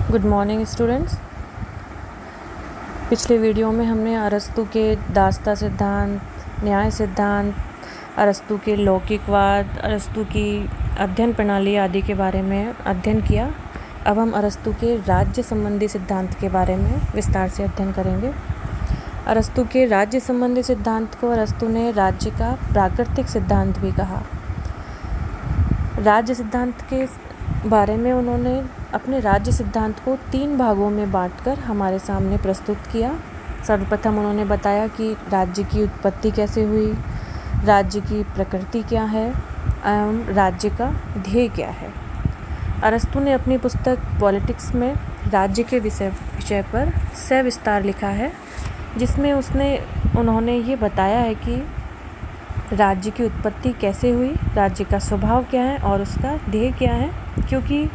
Good morning students. पिछले video में हमने अरस्तु के दास्ता सिद्धांत, न्याय सिद्धांत, अरस्तु के लौकिकवाद, अरस्तु की अध्ययन प्रणाली आदि के बारे में अध्ययन किया। अब हम अरस्तु के राज्य संबंधी सिद्धांत के बारे में विस्तार से अध्ययन करेंगे। अरस्तु के राज्य संबंधी सिद्धांत को अरस्तु ने राज्य का प्राकृतिक सिद्धांत भी कहा। राज्य सिद्धांत के बारे में उन्होंने अपने राज्य सिद्धांत को 3 भागों में बांटकर हमारे सामने प्रस्तुत किया। सर्वप्रथम उन्होंने बताया कि राज्य की उत्पत्ति कैसे हुई, राज्य की प्रकृति क्या है एवं राज्य का ध्येय क्या है। अरस्तु ने अपनी पुस्तक पॉलिटिक्स में राज्य के विषय पर सविस्तार लिखा है, जिसमें उन्होंने ये बताया है कि राज्य की उत्पत्ति कैसे हुई, राज्य का स्वभाव क्या है और उसका ध्येय क्या है, क्योंकि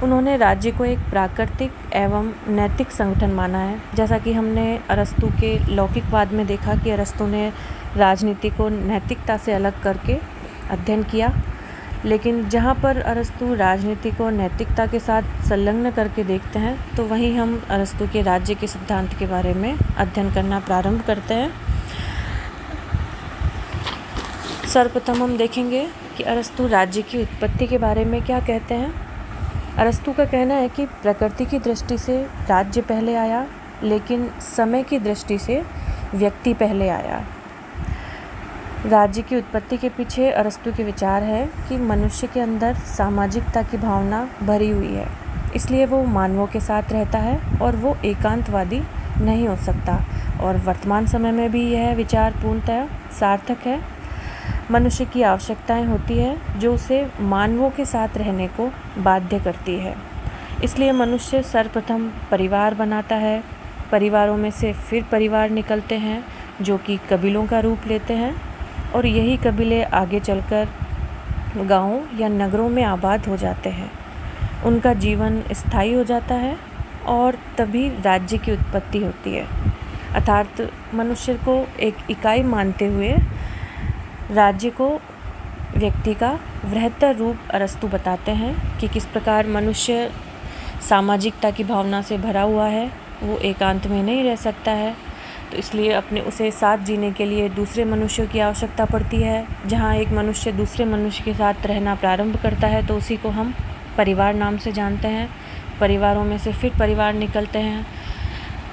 उन्होंने राज्य को एक प्राकृतिक एवं नैतिक संगठन माना है। जैसा कि हमने अरस्तु के लौकिकवाद में देखा कि अरस्तु ने राजनीति को नैतिकता से अलग करके अध्ययन किया, लेकिन जहाँ पर अरस्तु राजनीति को नैतिकता के साथ संलग्न करके देखते हैं, तो वहीं हम अरस्तु के राज्य के सिद्धांत के बारे में अध्ययन करना प्रारंभ करते हैं। सर्वप्रथम हम देखेंगे कि अरस्तु राज्य की उत्पत्ति के बारे में क्या कहते हैं। अरस्तु का कहना है कि प्रकृति की दृष्टि से राज्य पहले आया, लेकिन समय की दृष्टि से व्यक्ति पहले आया। राज्य की उत्पत्ति के पीछे अरस्तु के विचार है कि मनुष्य के अंदर सामाजिकता की भावना भरी हुई है, इसलिए वो मानवों के साथ रहता है और वो एकांतवादी नहीं हो सकता। और वर्तमान समय में भी यह विचार पूर्णतः सार्थक है। मनुष्य की आवश्यकताएं होती है जो उसे मानवों के साथ रहने को बाध्य करती है, इसलिए मनुष्य सर्वप्रथम परिवार बनाता है। परिवारों में से फिर परिवार निकलते हैं जो कि कबीलों का रूप लेते हैं, और यही कबीले आगे चलकर गांवों या नगरों में आबाद हो जाते हैं। उनका जीवन स्थायी हो जाता है और तभी राज्य की उत्पत्ति होती है। अर्थात मनुष्य को एक इकाई मानते हुए राज्य को व्यक्ति का वृहत्तर रूप अरस्तु बताते हैं कि किस प्रकार मनुष्य सामाजिकता की भावना से भरा हुआ है, वो एकांत में नहीं रह सकता है, तो इसलिए उसे साथ जीने के लिए दूसरे मनुष्यों की आवश्यकता पड़ती है। जहाँ एक मनुष्य दूसरे मनुष्य के साथ रहना प्रारंभ करता है तो उसी को हम परिवार नाम से जानते हैं। परिवारों में से फिर परिवार निकलते हैं,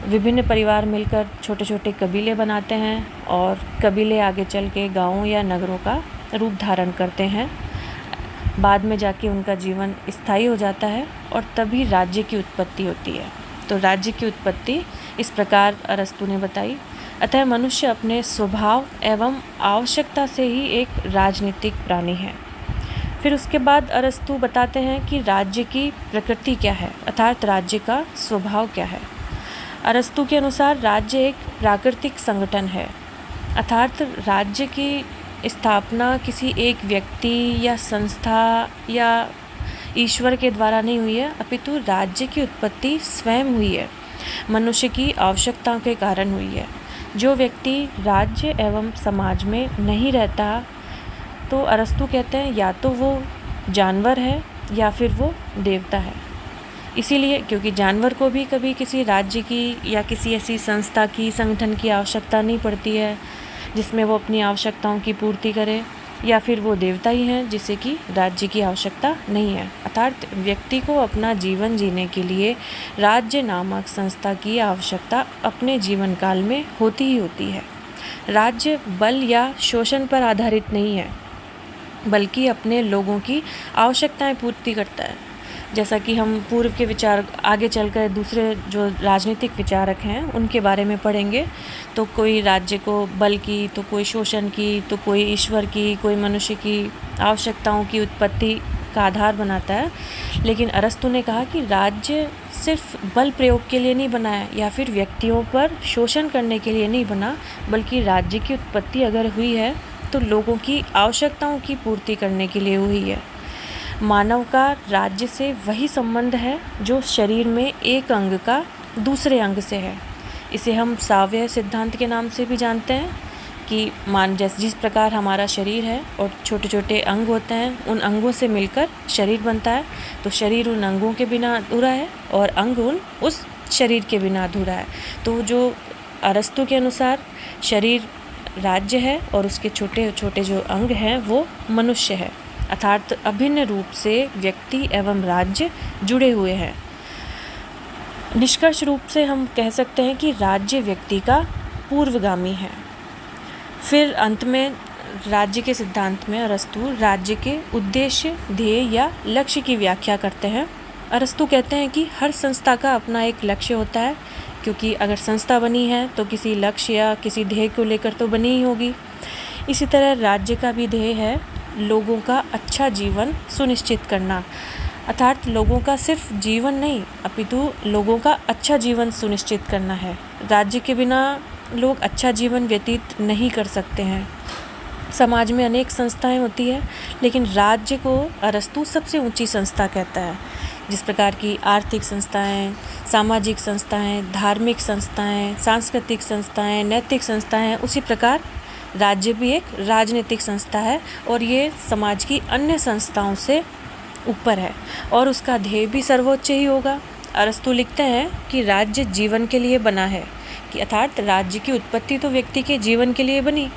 विभिन्न परिवार मिलकर छोटे छोटे कबीले बनाते हैं और कबीले आगे चल के गाँवों या नगरों का रूप धारण करते हैं। बाद में जाके उनका जीवन स्थायी हो जाता है और तभी राज्य की उत्पत्ति होती है। तो राज्य की उत्पत्ति इस प्रकार अरस्तु ने बताई। अतः मनुष्य अपने स्वभाव एवं आवश्यकता से ही एक राजनीतिक प्राणी है। फिर उसके बाद अरस्तु बताते हैं कि राज्य की प्रकृति क्या है, अर्थात राज्य का स्वभाव क्या है। अरस्तु के अनुसार राज्य एक प्राकृतिक संगठन है, अर्थात राज्य की स्थापना किसी एक व्यक्ति या संस्था या ईश्वर के द्वारा नहीं हुई है, अपितु राज्य की उत्पत्ति स्वयं हुई है, मनुष्य की आवश्यकताओं के कारण हुई है। जो व्यक्ति राज्य एवं समाज में नहीं रहता, तो अरस्तु कहते हैं या तो वो जानवर है या फिर वो देवता है। इसीलिए क्योंकि जानवर को भी कभी किसी राज्य की या किसी ऐसी संस्था की, संगठन की आवश्यकता नहीं पड़ती है जिसमें वो अपनी आवश्यकताओं की पूर्ति करे, या फिर वो देवता ही हैं जिसे कि राज्य की आवश्यकता नहीं है। अर्थात व्यक्ति को अपना जीवन जीने के लिए राज्य नामक संस्था की आवश्यकता अपने जीवन काल में होती ही होती है। राज्य बल या शोषण पर आधारित नहीं है, बल्कि अपने लोगों की आवश्यकताएं पूर्ति करता है। जैसा कि हम पूर्व के विचार आगे चलकर दूसरे जो राजनीतिक विचारक हैं उनके बारे में पढ़ेंगे, तो कोई राज्य को बल की, तो कोई शोषण की, तो कोई ईश्वर की, कोई मनुष्य की आवश्यकताओं की उत्पत्ति का आधार बनाता है। लेकिन अरस्तु ने कहा कि राज्य सिर्फ बल प्रयोग के लिए नहीं बना है या फिर व्यक्तियों पर शोषण करने के लिए नहीं बना, बल्कि राज्य की उत्पत्ति अगर हुई है तो लोगों की आवश्यकताओं की पूर्ति करने के लिए हुई है। मानव का राज्य से वही संबंध है जो शरीर में एक अंग का दूसरे अंग से है। इसे हम सावयव सिद्धांत के नाम से भी जानते हैं कि जैसे जिस प्रकार हमारा शरीर है और छोटे छोटे अंग होते हैं, उन अंगों से मिलकर शरीर बनता है, तो शरीर उन अंगों के बिना अधूरा है और अंग उस शरीर के बिना अधूरा है। तो जो अरस्तु के अनुसार शरीर राज्य है और उसके छोटे छोटे जो अंग हैं वो मनुष्य है, अर्थात अभिन्न रूप से व्यक्ति एवं राज्य जुड़े हुए हैं। निष्कर्ष रूप से हम कह सकते हैं कि राज्य व्यक्ति का पूर्वगामी है। फिर अंत में राज्य के सिद्धांत में अरस्तु राज्य के उद्देश्य, ध्येय या लक्ष्य की व्याख्या करते हैं। अरस्तु कहते हैं कि हर संस्था का अपना एक लक्ष्य होता है, क्योंकि अगर संस्था बनी है तो किसी लक्ष्य या किसी ध्येय को लेकर तो बनी ही होगी। इसी तरह राज्य का भी ध्येय है लोगों का अच्छा जीवन सुनिश्चित करना, अर्थात लोगों का सिर्फ जीवन नहीं अपितु लोगों का अच्छा जीवन सुनिश्चित करना है। राज्य के बिना लोग अच्छा जीवन व्यतीत नहीं कर सकते हैं। समाज में अनेक संस्थाएं होती है, लेकिन राज्य को अरस्तु सबसे ऊंची संस्था कहता है। जिस प्रकार की आर्थिक संस्थाएं, सामाजिक संस्थाएं, धार्मिक संस्थाएं, सांस्कृतिक संस्थाएं, नैतिक संस्थाएं, उसी प्रकार राज्य भी एक राजनीतिक संस्था है और ये समाज की अन्य संस्थाओं से ऊपर है और उसका ध्येय भी सर्वोच्च ही होगा। अरस्तु लिखते हैं कि राज्य जीवन के लिए बना है, कि अर्थात राज्य की उत्पत्ति तो व्यक्ति के जीवन के लिए बनी,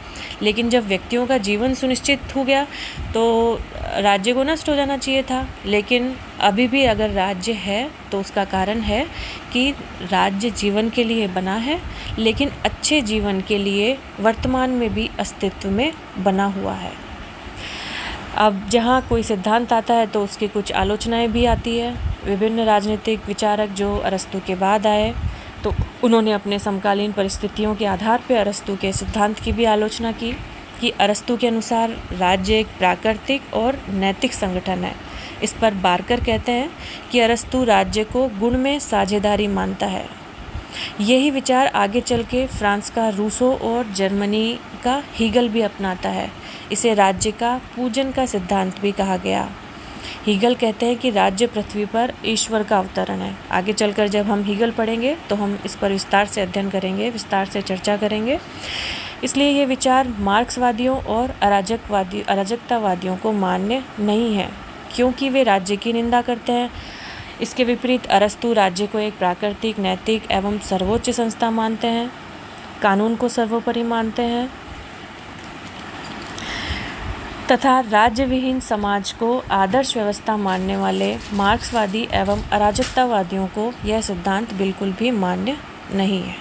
लेकिन जब व्यक्तियों का जीवन सुनिश्चित हो गया तो राज्य को नष्ट हो जाना चाहिए था। लेकिन अभी भी अगर राज्य है तो उसका कारण है कि राज्य जीवन के लिए बना है, लेकिन अच्छे जीवन के लिए वर्तमान में भी अस्तित्व में बना हुआ है। अब जहाँ कोई सिद्धांत आता है तो उसकी कुछ आलोचनाएं भी आती है। विभिन्न राजनीतिक विचारक जो अरस्तु के बाद आए तो उन्होंने अपने समकालीन परिस्थितियों के आधार पर अरस्तु के सिद्धांत की भी आलोचना की कि अरस्तु के अनुसार राज्य एक प्राकृतिक और नैतिक संगठन है। इस पर बारकर कहते हैं कि अरस्तु राज्य को गुण में साझेदारी मानता है। यही विचार आगे चल के फ्रांस का रूसो और जर्मनी का हीगल भी अपनाता है। इसे राज्य का पूजन का सिद्धांत भी कहा गया। हीगल कहते हैं कि राज्य पृथ्वी पर ईश्वर का अवतरण है। आगे चलकर जब हम हीगल पढ़ेंगे तो हम इस पर विस्तार से अध्ययन करेंगे, विस्तार से चर्चा करेंगे। इसलिए ये विचार मार्क्सवादियों और अराजकतावादियों को मान्य नहीं है, क्योंकि वे राज्य की निंदा करते हैं। इसके विपरीत अरस्तु राज्य को एक प्राकृतिक, नैतिक एवं सर्वोच्च संस्था मानते हैं, कानून को सर्वोपरि मानते हैं तथा राज्य विहीन समाज को आदर्श व्यवस्था मानने वाले मार्क्सवादी एवं अराजकतावादियों को यह सिद्धांत बिल्कुल भी मान्य नहीं है।